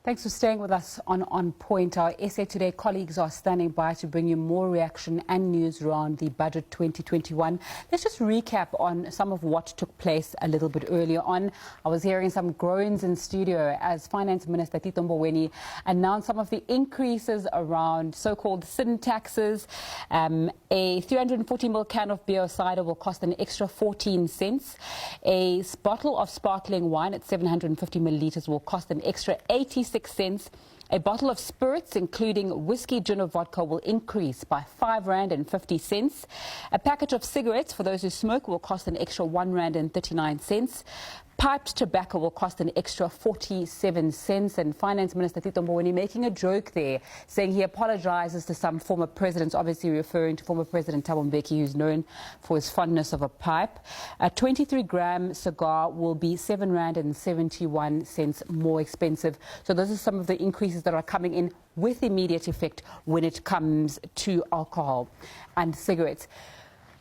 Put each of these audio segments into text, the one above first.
Thanks for staying with us on Point. Our SA Today colleagues are standing by to bring you more reaction and news around the budget 2021. Let's just recap on some of what took place a little bit earlier on. I was hearing some groans in studio as Finance Minister Pieter Faber announced some of the increases around so-called sin taxes. A 340 ml can of beer or cider will cost an extra 14 cents. A bottle of sparkling wine at 750 millilitres will cost an extra 86 cents. A bottle of spirits, including whiskey, gin or vodka, will increase by R5.50. A package of cigarettes for those who smoke will cost an extra R1.39. Piped tobacco will cost an extra 47 cents. And Finance Minister Pieter Faber making a joke there, saying he apologizes to some former presidents, obviously referring to former President Thabo Mbeki, who's known for his fondness of a pipe. A 23-gram cigar will be R7.71 more expensive. So those are some of the increases that are coming in with immediate effect when it comes to alcohol and cigarettes.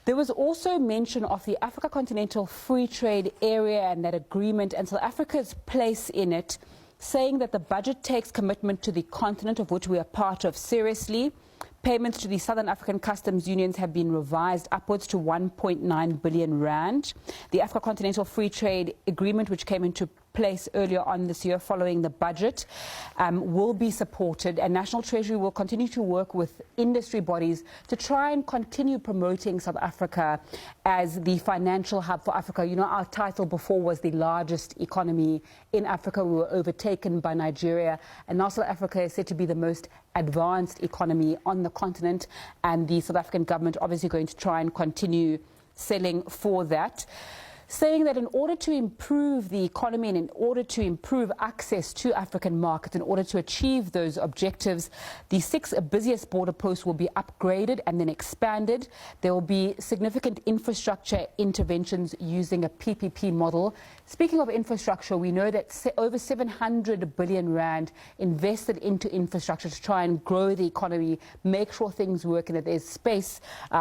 There was also mention of the Africa Continental Free Trade Area and that agreement and South Africa's place in it, saying that the budget takes commitment to the continent of which we are part of seriously. Payments to the Southern African customs unions have been revised upwards to R1.9 billion. The Africa Continental Free Trade Agreement, which came into place earlier on this year following the budget, will be supported, and National Treasury will continue to work with industry bodies to try and continue promoting South Africa as the financial hub for Africa. You know, our title before was the largest economy in Africa. We were overtaken by Nigeria, and now South Africa is said to be the most advanced economy on the continent, and the South African government obviously going to try and continue selling for that, saying that in order to improve the economy and in order to improve access to African markets, in order to achieve those objectives, the 6 busiest border posts will be upgraded and then expanded. There will be significant infrastructure interventions using a PPP model. Speaking of infrastructure, we know that over 700 billion rand invested into infrastructure to try and grow the economy, make sure things work and that there's space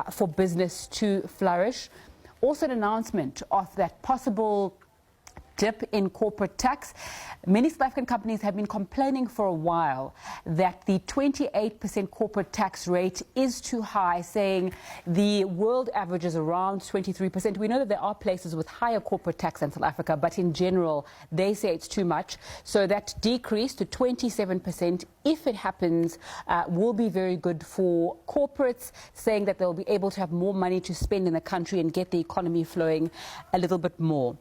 for business to flourish. Also an announcement of that possible dip in corporate tax. Many South African companies have been complaining for a while that the 28% corporate tax rate is too high, saying the world average is around 23%. We know that there are places with higher corporate tax than South Africa, but in general, they say it's too much. So that decrease to 27%, if it happens, will be very good for corporates, saying that they'll be able to have more money to spend in the country and get the economy flowing a little bit more.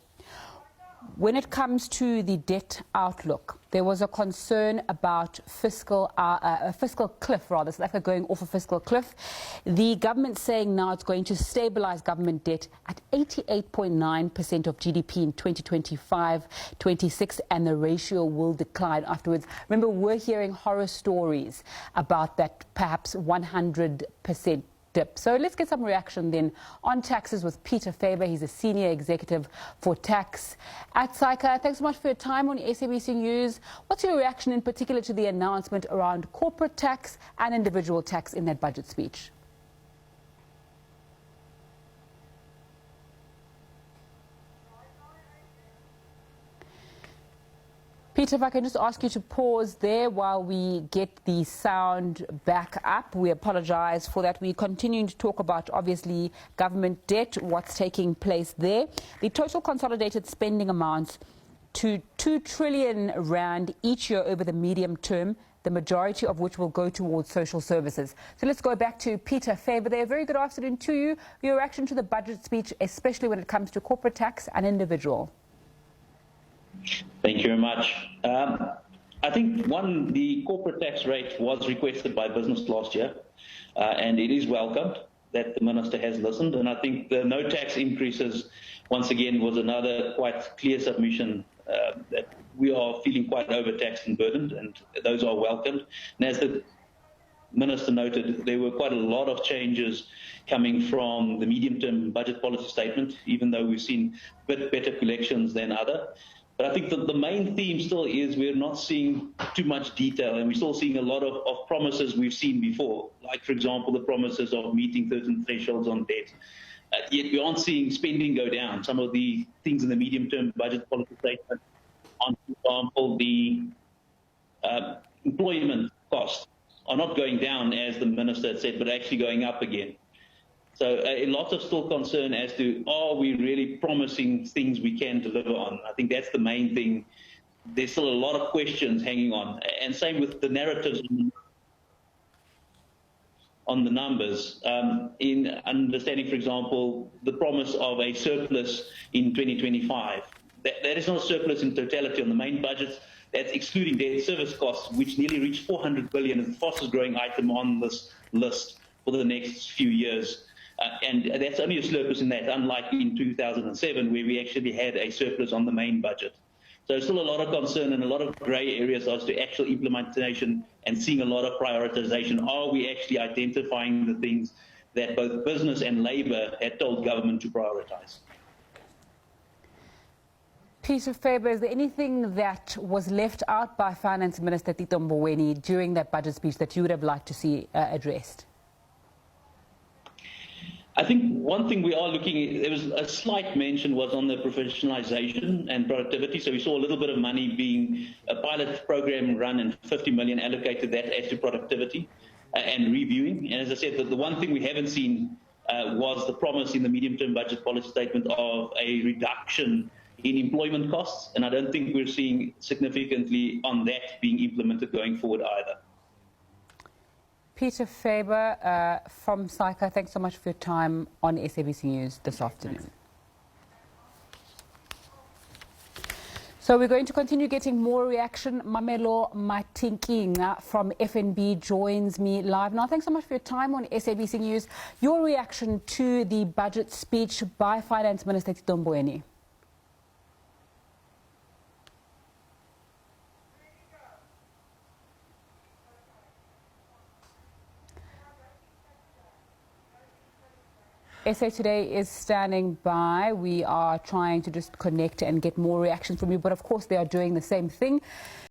When it comes to the debt outlook, there was a concern about a fiscal cliff, rather, South Africa going off a fiscal cliff. The government saying now it's going to stabilize government debt at 88.9% of GDP in 2025-26, and the ratio will decline afterwards. Remember, we're hearing horror stories about that perhaps 100% dip. So let's get some reaction then on taxes with Pieter Faber. He's a Senior Executive for Tax at SAICA. Thanks so much for your time on SABC News. What's your reaction in particular to the announcement around corporate tax and individual tax in that budget speech? Pieter, if I can just ask you to pause there while we get the sound back up. We apologize for that. We're continuing to talk about, obviously, government debt, what's taking place there. The total consolidated spending amounts to 2 trillion rand each year over the medium term, the majority of which will go towards social services. So let's go back to Pieter Faber there. Very good afternoon to you. Your reaction to the budget speech, especially when it comes to corporate tax and individual. Thank you very much. I think, one, the corporate tax rate was requested by business last year, and it is welcomed that the Minister has listened. And I think the no tax increases, once again, was another quite clear submission that we are feeling quite overtaxed and burdened, and those are welcomed. And as the Minister noted, there were quite a lot of changes coming from the medium-term budget policy statement, even though we've seen a bit better collections than other. But I think that the main theme still is we're not seeing too much detail, and we're still seeing a lot of promises we've seen before, like, for example, the promises of meeting certain thresholds on debt. Yet we aren't seeing spending go down. Some of the things in the medium-term budget policy statement, on, for example, the employment costs are not going down, as the Minister had said, but actually going up again. So lots of still concern as to, are we really promising things we can deliver on? I think that's the main thing. There's still a lot of questions hanging on. And same with the narratives on the numbers. In understanding, for example, the promise of a surplus in 2025. That is not a surplus in totality on the main budgets. That's excluding debt service costs, which nearly reached 400 billion, is the fastest growing item on this list for the next few years. And that's only a surplus in that, unlike in 2007, where we actually had a surplus on the main budget. So still a lot of concern and a lot of grey areas as to actual implementation and seeing a lot of prioritization. Are we actually identifying the things that both business and labour had told government to prioritise? Pieter Faber, is there anything that was left out by Finance Minister Tito Mboweni during that budget speech that you would have liked to see addressed? I think one thing we are looking at, there was a slight mention was on the professionalisation and productivity. So we saw a little bit of money being a pilot program run and 50 million allocated that as to productivity and reviewing. And as I said, the one thing we haven't seen was the promise in the medium-term budget policy statement of a reduction in employment costs. And I don't think we're seeing significantly on that being implemented going forward either. Pieter Faber from SAICA, thanks so much for your time on SABC News this afternoon. Thanks. So we're going to continue getting more reaction. Mamelo Matinkinga from FNB joins me live now. Thanks so much for your time on SABC News. Your reaction to the budget speech by Finance Minister Tito Mboweni. SA Today is standing by. We are trying to just connect and get more reaction from you, but of course they are doing the same thing.